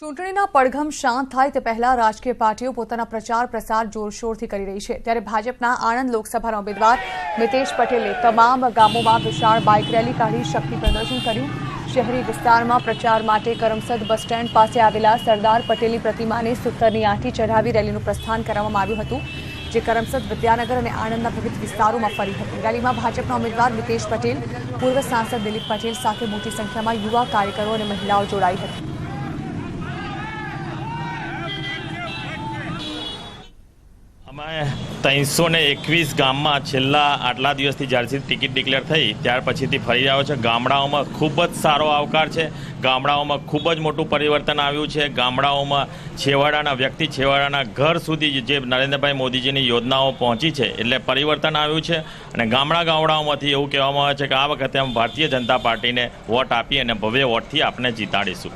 ચૂંટણીના પડઘમ શાંત થાય તે પહેલા રાજકીય પાર્ટીઓ પોતાના પ્રચાર પ્રસાર જોરશોરથી કરી રહી છે ત્યારે ભાજપના આણંદ લોકસભાના ઉમેદવાર મિતેશ પટેલે તમામ ગામોમાં વિશાળ બાઇક રેલી કાઢી શક્તિ પ્રદર્શન કર્યું। શહેરી વિસ્તારમાં પ્રચાર માટે કરમસદ બસ સ્ટેન્ડ પાસે આવેલા સરદાર પટેલની પ્રતિમાને સૂતરની આંટી ચઢાવી રેલીનું પ્રસ્થાન કરવામાં આવ્યું હતું, જે કરમસદ, વિદ્યાનગર અને આણંદના વિવિધ વિસ્તારોમાં ફરી હતી। રેલીમાં ભાજપના ઉમેદવાર મિતેશ પટેલ, પૂર્વ સાંસદ દિલીપ પટેલ સાથે મોટી સંખ્યામાં યુવા કાર્યકરો અને મહિલાઓ જોડાઈ હતી। અમે 321 ગામમાં છેલ્લા આટલા દિવસથી જ્યારથી ટિકિટ ડિક્લેર થઈ ત્યાર પછીથી ફરી રહ્યો છે। ગામડાઓમાં ખૂબ જ સારો આવકાર છે, ગામડાઓમાં ખૂબ જ મોટું પરિવર્તન આવ્યું છે। ગામડાઓમાં છેવાડાના વ્યક્તિ, છેવાડાના ઘર સુધી જે નરેન્દ્રભાઈ મોદીજીની યોજનાઓ પહોંચી છે એટલે પરિવર્તન આવ્યું છે અને ગામડાઓમાંથી એવું કહેવામાં આવે છે કે આ વખતે અમે ભારતીય જનતા પાર્ટીને વોટ આપી અને ભવ્ય વોટથી આપને જીતાડીશું।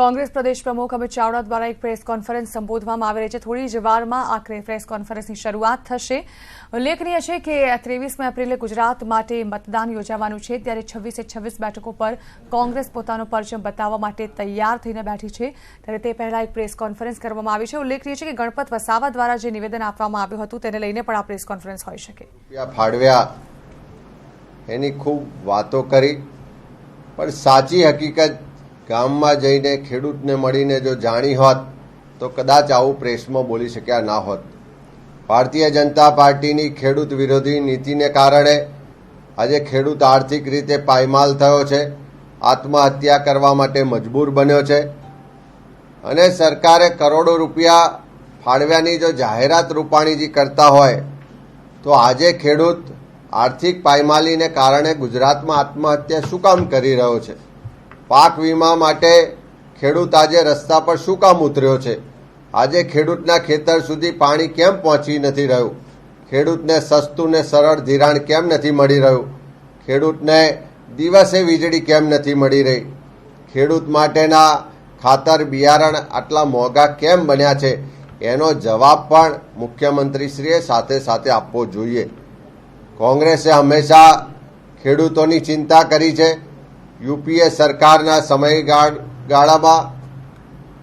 कांग्रेस प्रदेश प्रमुख अमित चावड़ा द्वारा एक प्रेस कॉन्फ्रेंस संबोधवामां આવી રહી છે। થોડી જ વારમાં આખરે પ્રેસ કોન્ફરન્સની શરૂઆત થશે। ઉલ્લેખનીય છે કે 23 એપ્રિલે ગુજરાત માટે મતદાન યોજાવાનું છે, ત્યારે 26 બેઠકો પર કોંગ્રેસ પોતાનો પરચમ બતાવવા માટે તૈયાર થઈને બેઠી છે, ત્યારે તે પહેલા એક પ્રેસ કોન્ફરન્સ કરવામાં આવી છે। ઉલ્લેખનીય છે કે ગણપત વસાવા દ્વારા જે નિવેદન આપવામાં આવ્યું હતું તેને લઈને પણ આ પ્રેસ કોન્ફરન્સ હોઈ શકે। ફાળવ્યા એની ખૂબ વાતો કરી, પણ સાચી હકીકત ગામમાં જઈને ખેડૂતને મળીને જો જાણી હોત તો કદાચ આવું પ્રેસમાં બોલી શક્યા ના હોત। ભારતીય જનતા પાર્ટીની ખેડૂત વિરોધી નીતિને કારણે આજે ખેડૂત આર્થિક રીતે પાયમાલ થયો છે, આત્મહત્યા કરવા માટે મજબૂર બન્યો છે અને સરકારે કરોડો રૂપિયા ફાળવ્યાની જો જાહેરાત રૂપાણીજી કરતા હોય તો આજે ખેડૂત આર્થિક પાયમાલીને કારણે ગુજરાતમાં આત્મહત્યા શું કામ કરી રહ્યો છે? પાક વીમા માટે ખેડૂત આજે રસ્તા પર શું કામ ઉતર્યો છે? આજે ખેડૂતના ખેતર સુધી પાણી કેમ પહોંચી નથી રહ્યું? ખેડૂતને સસ્તું ને સરળ ધિરાણ કેમ નથી મળી રહ્યું? ખેડૂતને દિવસે વીજળી કેમ નથી મળી રહી? ખેડૂત માટેના ખાતર બિયારણ આટલા મોંઘા કેમ બન્યા છે? એનો જવાબ પણ મુખ્યમંત્રીશ્રીએ સાથે સાથે આપવો જોઈએ। કોંગ્રેસે હંમેશા ખેડૂતોની ચિંતા કરી છે। યુપીએ સરકારના સમયગાળામાં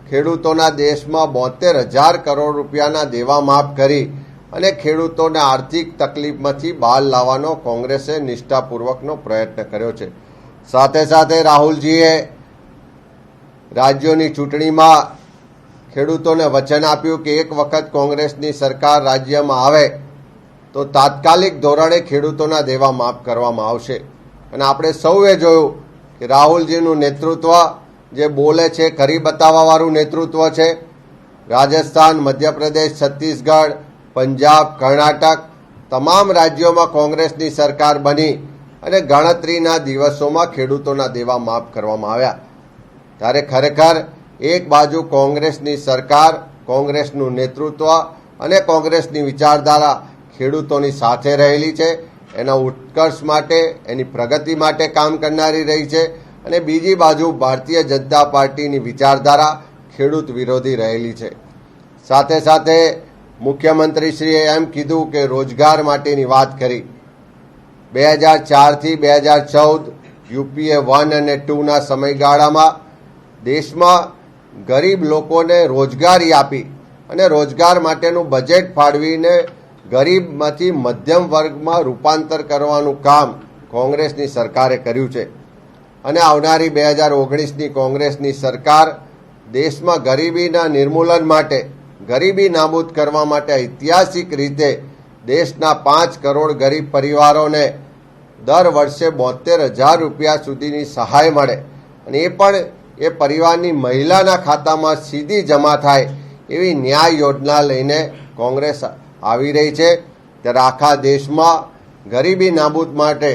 ખેડૂતોના દેશમાં 72,000 કરોડ રૂપિયાના દેવા માફ કરી અને ખેડૂતોને આર્થિક તકલીફમાંથી બહાર લાવવાનો કોંગ્રેસે નિષ્ઠાપૂર્વકનો પ્રયત્ન કર્યો છે। સાથે સાથે રાહુલજીએ રાજ્યોની ચૂંટણીમાં ખેડૂતોને વચન આપ્યું કે એક વખત કોંગ્રેસની સરકાર રાજ્યમાં આવે તો તાત્કાલિક ધોરણે ખેડૂતોના દેવા માફ કરવામાં આવશે અને આપણે સૌએ જોયું કે રાહુલજીનું નેતૃત્વ જે બોલે છે કરી બતાવવાવાળું નેતૃત્વ છે। રાજસ્થાન, મધ્યપ્રદેશ, છત્તીસગઢ, પંજાબ, કર્ણાટક તમામ રાજ્યોમાં કોંગ્રેસની સરકાર બની અને ગણતરીના દિવસોમાં ખેડૂતોના દેવા માફ કરવામાં આવ્યા। ત્યારે ખરેખર એક બાજુ કોંગ્રેસની સરકાર, કોંગ્રેસનું નેતૃત્વ અને કોંગ્રેસની વિચારધારા ખેડૂતોની સાથે રહેલી છે, એના ઉત્કર્ષ માટે, એની પ્રગતિ માટે કામ કરનારી રહી છે અને બીજી બાજુ ભારતીય જનતા પાર્ટીની વિચારધારા ખેડૂત વિરોધી રહેલી છે। સાથે સાથે મુખ્યમંત્રીશ્રીએ એમ કીધું કે રોજગાર માટેની વાત કરી। 2004થી 2014 યુપીએ 1 અને 2ના સમયગાળામાં દેશમાં ગરીબ લોકોને રોજગારી આપી અને રોજગાર માટેનું બજેટ ફાળવીને ગરીબમાંથી મધ્યમ વર્ગમાં રૂપાંતર કરવાનું કામ કોંગ્રેસની સરકારે કર્યું છે અને આવનારી 2019ની કોંગ્રેસની સરકાર દેશમાં ગરીબીના નિર્મૂલન માટે, ગરીબી નાબૂદ કરવા માટે ઐતિહાસિક રીતે દેશના 5 કરોડ ગરીબ પરિવારોને દર વર્ષે 72,000 રૂપિયા સુધીની સહાય મળે અને એ પણ એ પરિવારની મહિલાના ખાતામાં સીધી જમા થાય એવી ન્યાય યોજના લઈને કોંગ્રેસ આવી રહી છે। ત્યારે આખા દેશમાં ગરીબી નાબૂદ માટે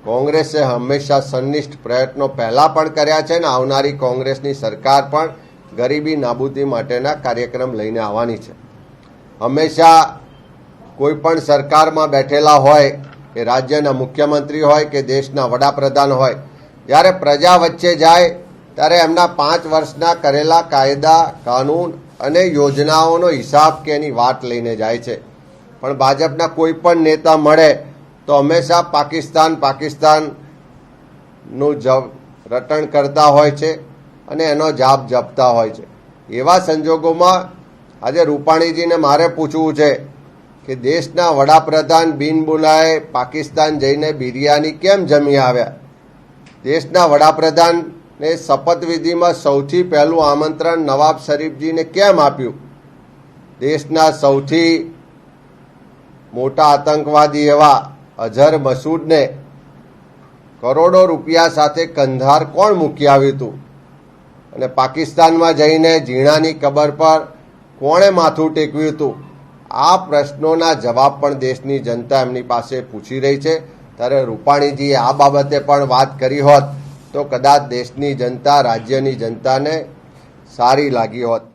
કોંગ્રેસે હંમેશા સંનિષ્ઠ પ્રયત્નો પહેલાં પણ કર્યા છે અને આવનારી કોંગ્રેસની સરકાર પણ ગરીબી નાબૂદી માટેના કાર્યક્રમ લઈને આવવાની છે। હંમેશા કોઈ પણ સરકારમાં બેઠેલા હોય કે રાજ્યના મુખ્યમંત્રી હોય કે દેશના વડાપ્રધાન હોય, જ્યારે પ્રજા વચ્ચે જાય ત્યારે એમના 5 વર્ષના કરેલા કાયદા, કાનૂન અને યોજનાઓનો હિસાબ કે એની વાત લઈને જાય છે। પણ ભાજપના કોઈ પણ નેતા મળે તો હંમેશા પાકિસ્તાનનું રટણ કરતા હોય છે। અને એનો જાપ જપતા હોય છે. એવા સંજોગોમાં આજે રૂપાણીજીને મારે પૂછવું છે કે દેશના વડાપ્રધાન બિન બોલાએ પાકિસ્તાન જઈને બિરયાની કેમ જમી આવ્યા? દેશના વડાપ્રધાનને શપથવિધિમાં સૌથી પહેલું આમંત્રણ નવાબ શરીફજીને કેમ આપ્યું? દેશના સૌથી મોટા આતંકવાદી એવા અઝહર મસૂદને કરોડો રૂપિયા સાથે કંધાર કોણ મૂકી આવ્યું હતું? અને પાકિસ્તાનમાં જઈને ઝીણાની કબર પર કોણે માથું ટેકવ્યું હતું? આ પ્રશ્નોના જવાબ પણ દેશની જનતા એમની પાસે પૂછી રહી છે. ત્યારે રૂપાણીજીએ આ બાબતે પણ વાત કરી હોત તો કદાચ દેશની જનતા, રાજ્યની જનતાને સારી લાગી હોત.